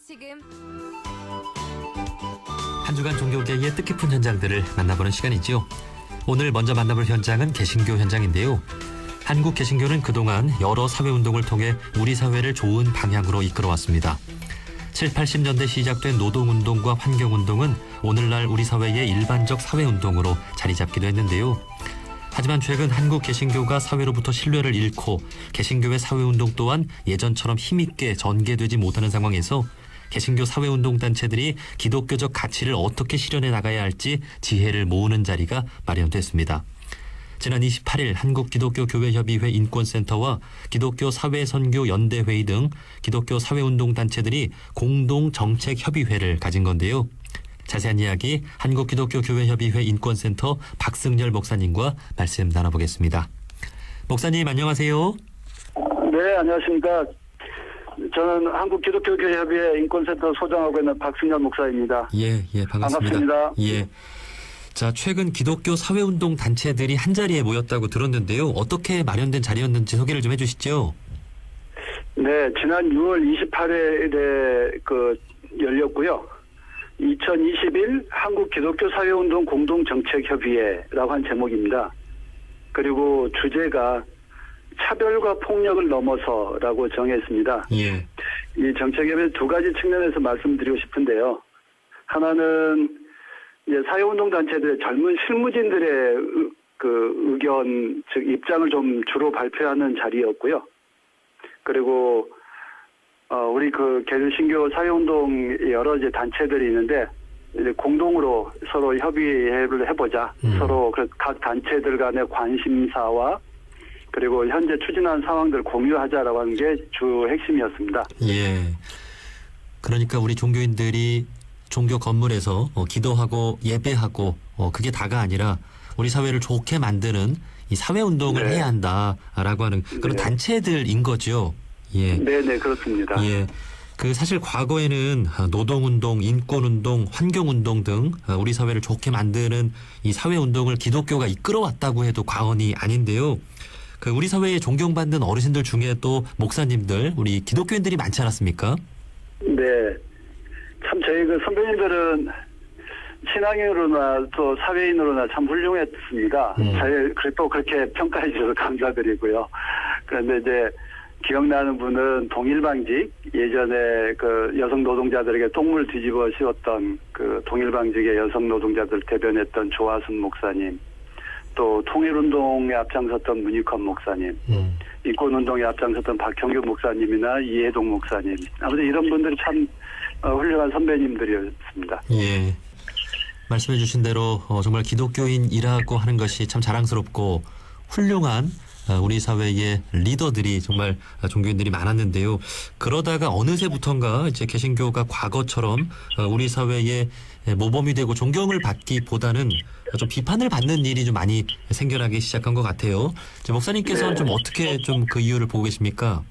지금 한 주간 종교계의 뜻깊은 현장들을 만나보는 시간이죠. 오늘 먼저 만나볼 현장은 개신교 현장인데요. 한국 개신교는 그동안 여러 사회운동을 통해 우리 사회를 좋은 방향으로 이끌어왔습니다. 7, 80년대 시작된 노동운동과 환경운동은 오늘날 우리 사회의 일반적 사회운동으로 자리 잡기도 했는데요. 하지만 최근 한국 개신교가 사회로부터 신뢰를 잃고 개신교의 사회운동 또한 예전처럼 힘있게 전개되지 못하는 상황에서 개신교 사회운동 단체들이 기독교적 가치를 어떻게 실현해 나가야 할지 지혜를 모으는 자리가 마련됐습니다. 지난 28일 한국기독교교회협의회 인권센터와 기독교 사회선교연대회의 등 기독교 사회운동 단체들이 공동정책협의회를 가진 건데요. 자세한 이야기 한국기독교교회협의회 인권센터 박승열 목사님과 말씀 나눠보겠습니다. 목사님 안녕하세요. 네, 안녕하십니까. 저는 한국기독교교회협의회 인권센터 소장하고 있는 박승열 목사입니다. 예, 반갑습니다. 반갑습니다. 예. 자, 최근 기독교 사회운동 단체들이 한자리에 모였다고 들었는데요. 어떻게 마련된 자리였는지 소개를 좀 해주시죠. 네, 지난 6월 28일에 열렸고요. 2021 한국기독교사회운동 공동정책협의회라고 한 제목입니다. 그리고 주제가 차별과 폭력을 넘어서라고 정했습니다. 예. 이 정책협의회 두 가지 측면에서 말씀드리고 싶은데요. 하나는 이제 사회운동 단체들의 젊은 실무진들의 의견, 즉 입장을 좀 주로 발표하는 자리였고요. 그리고 우리 개신교 사회운동 여러 이제 단체들이 있는데 이제 공동으로 서로 협의를 해보자. 서로 각 단체들 간의 관심사와 그리고 현재 추진한 상황들을 공유하자라고 하는 게 주 핵심이었습니다. 예. 그러니까 우리 종교인들이 종교 건물에서 기도하고 예배하고 그게 다가 아니라 우리 사회를 좋게 만드는 이 사회운동을 네. 해야 한다라고 하는 그런 네. 단체들인 거죠. 예. 네네, 그렇습니다. 예. 사실 과거에는 노동운동, 인권운동, 환경운동 등 우리 사회를 좋게 만드는 이 사회운동을 기독교가 이끌어왔다고 해도 과언이 아닌데요. 우리 사회에 존경받는 어르신들 중에도 목사님들, 우리 기독교인들이 많지 않았습니까? 네. 참 저희 선배님들은 신앙인으로나 또 사회인으로나 참 훌륭했습니다. 또 그렇게 평가해 주셔서 감사드리고요. 그런데 이제 기억나는 분은 동일방직, 예전에 여성 노동자들에게 똥물 뒤집어 씌웠던 동일방직의 여성 노동자들 대변했던 조하순 목사님, 또 통일운동에 앞장섰던 문익환 목사님, 인권운동에 앞장섰던 박형규 목사님이나 이해동 목사님, 아무튼 이런 분들이 참 훌륭한 선배님들이었습니다. 예. 말씀해 주신 대로 정말 기독교인이라고 하는 것이 참 자랑스럽고 훌륭한 우리 사회의 리더들이 정말 종교인들이 많았는데요. 그러다가 어느새부턴가 이제 개신교가 과거처럼 우리 사회의 모범이 되고 존경을 받기보다는 좀 비판을 받는 일이 좀 많이 생겨나기 시작한 것 같아요. 목사님께서는 네. 좀 어떻게 좀 그 이유를 보고 계십니까?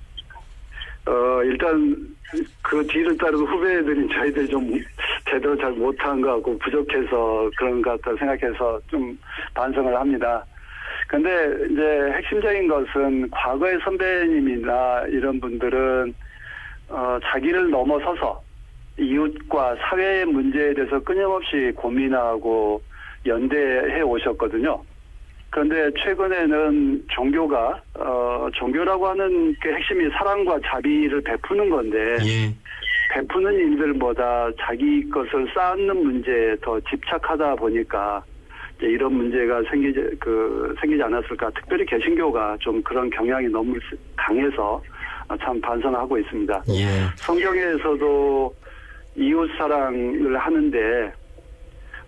일단 그 뒤를 따르는 후배들이 저희들이 좀 제대로 잘 못한 것 같고 부족해서 그런 것 같다 생각해서 좀 반성을 합니다. 근데 이제 핵심적인 것은 과거의 선배님이나 이런 분들은 자기를 넘어서서 이웃과 사회의 문제에 대해서 끊임없이 고민하고 연대해 오셨거든요. 그런데 최근에는 종교라고 하는 게 핵심이 사랑과 자비를 베푸는 건데 예. 베푸는 일들보다 자기 것을 쌓는 문제에 더 집착하다 보니까 이런 문제가 생기지 않았을까. 특별히 개신교가 좀 그런 경향이 너무 강해서 참 반성하고 있습니다. 예. 성경에서도 이웃 사랑을 하는데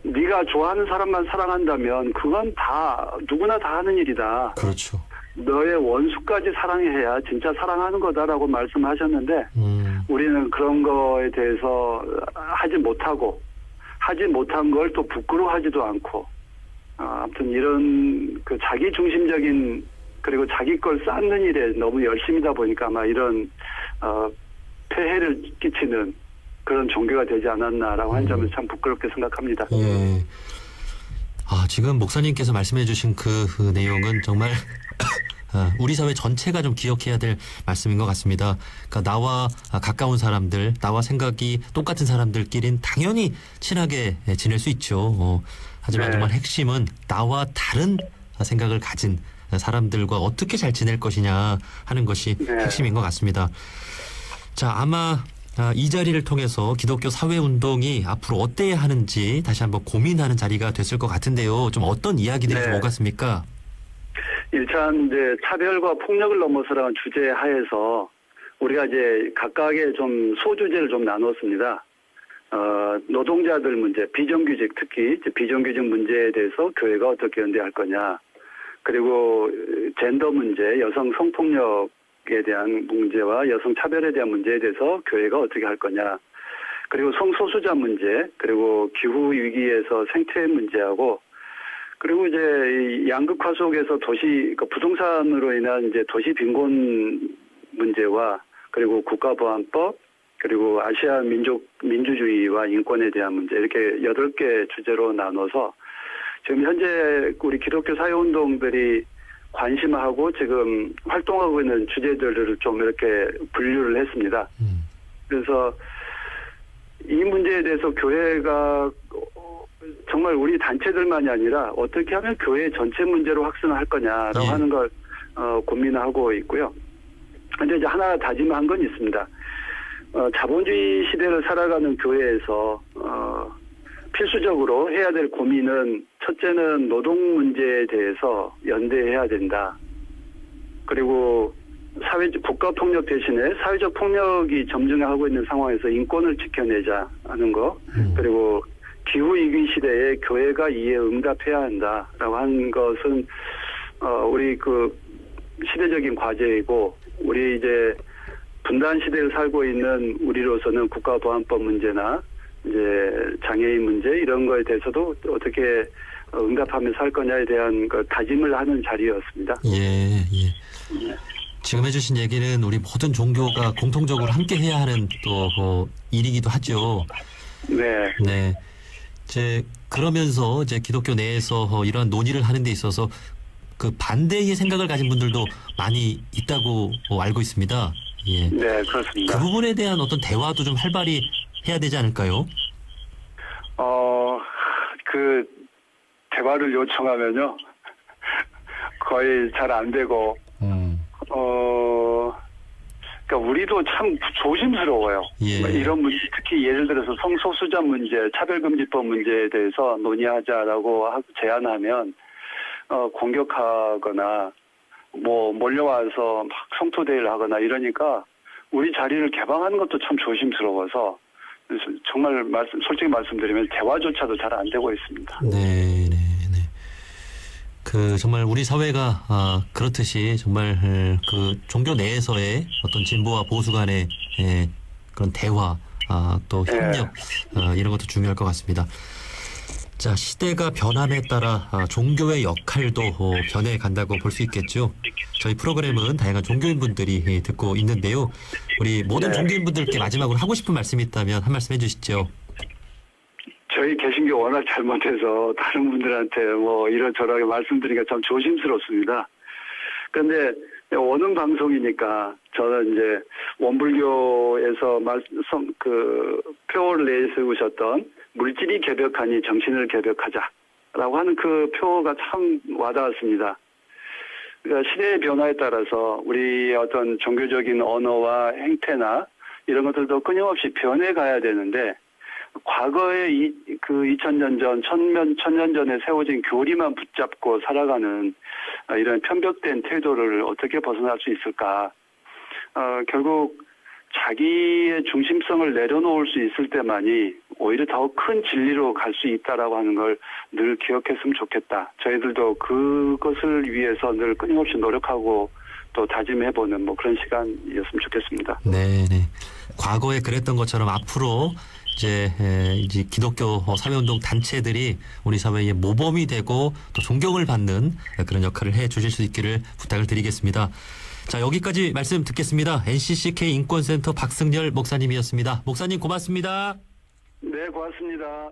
네가 좋아하는 사람만 사랑한다면 그건 다 누구나 다 하는 일이다. 그렇죠. 너의 원수까지 사랑해야 진짜 사랑하는 거다라고 말씀하셨는데 우리는 그런 거에 대해서 하지 못한 걸 또 부끄러워하지도 않고 아무튼 이런 자기 중심적인 그리고 자기 걸 쌓는 일에 너무 열심이다 보니까 아마 이런 폐해를 끼치는 그런 종교가 되지 않았나라고 한 점을 참 부끄럽게 생각합니다. 예. 지금 목사님께서 말씀해 주신 그 내용은 정말 우리 사회 전체가 좀 기억해야 될 말씀인 것 같습니다. 그러니까 나와 가까운 사람들, 나와 생각이 똑같은 사람들끼리는 당연히 친하게 지낼 수 있죠. 하지만 네. 정말 핵심은 나와 다른 생각을 가진 사람들과 어떻게 잘 지낼 것이냐 하는 것이 네. 핵심인 것 같습니다. 자, 아마 이 자리를 통해서 기독교 사회운동이 앞으로 어때야 하는지 다시 한번 고민하는 자리가 됐을 것 같은데요. 좀 어떤 이야기들이 네. 좀 오갔습니까? 일단 이제 차별과 폭력을 넘어서라는 주제 하에서 우리가 이제 각각의 좀 소주제를 좀 나눴습니다. 노동자들 문제, 비정규직 특히 이제 비정규직 문제에 대해서 교회가 어떻게 연대할 거냐. 그리고 젠더 문제, 여성 성폭력에 대한 문제와 여성 차별에 대한 문제에 대해서 교회가 어떻게 할 거냐. 그리고 성소수자 문제, 그리고 기후 위기에서 생태 문제하고 그리고 이제 이 양극화 속에서 도시 부동산으로 인한 이제 도시 빈곤 문제와 그리고 국가보안법 그리고 아시아 민주주의와 인권에 대한 문제 이렇게 8개 주제로 나눠서 지금 현재 우리 기독교 사회운동들이 관심하고 지금 활동하고 있는 주제들을 좀 이렇게 분류를 했습니다. 그래서 이 문제에 대해서 교회가 정말 우리 단체들만이 아니라 어떻게 하면 교회 전체 문제로 확산할 거냐라고 예. 하는 걸 고민하고 있고요. 근데 이제 하나 다짐한 건 있습니다. 자본주의 시대를 살아가는 교회에서 필수적으로 해야 될 고민은 첫째는 노동 문제에 대해서 연대해야 된다. 그리고 국가 폭력 대신에 사회적 폭력이 점증하고 있는 상황에서 인권을 지켜내자 하는 거. 그리고 기후 위기 시대에 교회가 이에 응답해야 한다라고 하는 것은 우리 그 시대적인 과제이고 우리 이제 분단 시대를 살고 있는 우리로서는 국가보안법 문제나 이제 장애인 문제 이런 거에 대해서도 어떻게 응답하면서 할 거냐에 대한 그 다짐을 하는 자리였습니다. 예. 지금 해주신 얘기는 우리 모든 종교가 공통적으로 함께 해야 하는 또 일이기도 하죠. 네. 네. 그러면서 기독교 내에서 이러한 논의를 하는 데 있어서 그 반대의 생각을 가진 분들도 많이 있다고 알고 있습니다. 예. 네, 그렇습니다. 그 부분에 대한 어떤 대화도 좀 활발히 해야 되지 않을까요? 그 대화를 요청하면요. 거의 잘 안 되고 그러니까 우리도 참 조심스러워요. 예. 이런 문제, 특히 예를 들어서 성소수자 문제, 차별금지법 문제에 대해서 논의하자라고 제안하면 공격하거나 뭐 몰려와서 막 성토대회를 하거나 이러니까 우리 자리를 개방하는 것도 참 조심스러워서 정말 솔직히 말씀드리면 대화조차도 잘 안 되고 있습니다. 네. 정말 우리 사회가 그렇듯이 정말 그 종교 내에서의 어떤 진보와 보수 간의 그런 대화 또 협력 이런 것도 중요할 것 같습니다. 자, 시대가 변함에 따라 종교의 역할도 변해간다고 볼 수 있겠죠. 저희 프로그램은 다양한 종교인분들이 듣고 있는데요. 우리 모든 종교인분들께 마지막으로 하고 싶은 말씀이 있다면 한 말씀 해주시죠. 저희 개신교 워낙 잘못해서 다른 분들한테 뭐 이런저런 말씀드리기가 참 조심스럽습니다. 그런데 오는 방송이니까 저는 이제 원불교에서 표를 내세우셨던 물질이 개벽하니 정신을 개벽하자라고 하는 그 표가 참 와닿았습니다. 그러니까 시대의 변화에 따라서 우리 어떤 종교적인 언어와 행태나 이런 것들도 끊임없이 변해가야 되는데 과거에 2000년 전, 1000년 전에 세워진 교리만 붙잡고 살아가는 이런 편벽된 태도를 어떻게 벗어날 수 있을까? 결국 자기의 중심성을 내려놓을 수 있을 때만이 오히려 더 큰 진리로 갈 수 있다라고 하는 걸 늘 기억했으면 좋겠다. 저희들도 그것을 위해서 늘 끊임없이 노력하고 또 다짐해보는 뭐 그런 시간이었으면 좋겠습니다. 네. 과거에 그랬던 것처럼 앞으로 이제 기독교 사회운동 단체들이 우리 사회의 모범이 되고 또 존경을 받는 그런 역할을 해 주실 수 있기를 부탁을 드리겠습니다. 자, 여기까지 말씀 듣겠습니다. NCCK 인권센터 박승열 목사님이었습니다. 목사님 고맙습니다. 네, 고맙습니다.